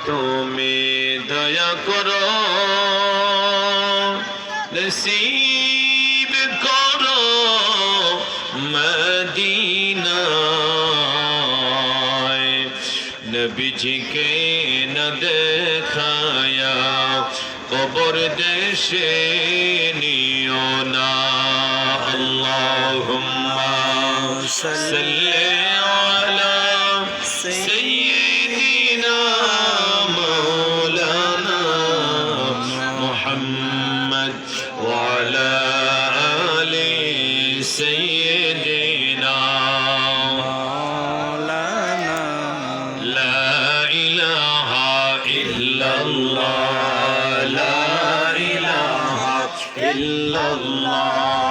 তুমি দয়া করো নসিব করো মদিনা নবীজিকে ন দেখায়া কবর দেশে নিও না আল্লাহুম্মা সাল্লি আলা সাইয়্যিদিনা মাওলানা মুহাম্মদ ওয়া আলা আলি সাইয়্যিদিনা মাওলানা লা ইলাহা ইল্লাল্লাহ লা ইলাহা ইল্লাল্লাহ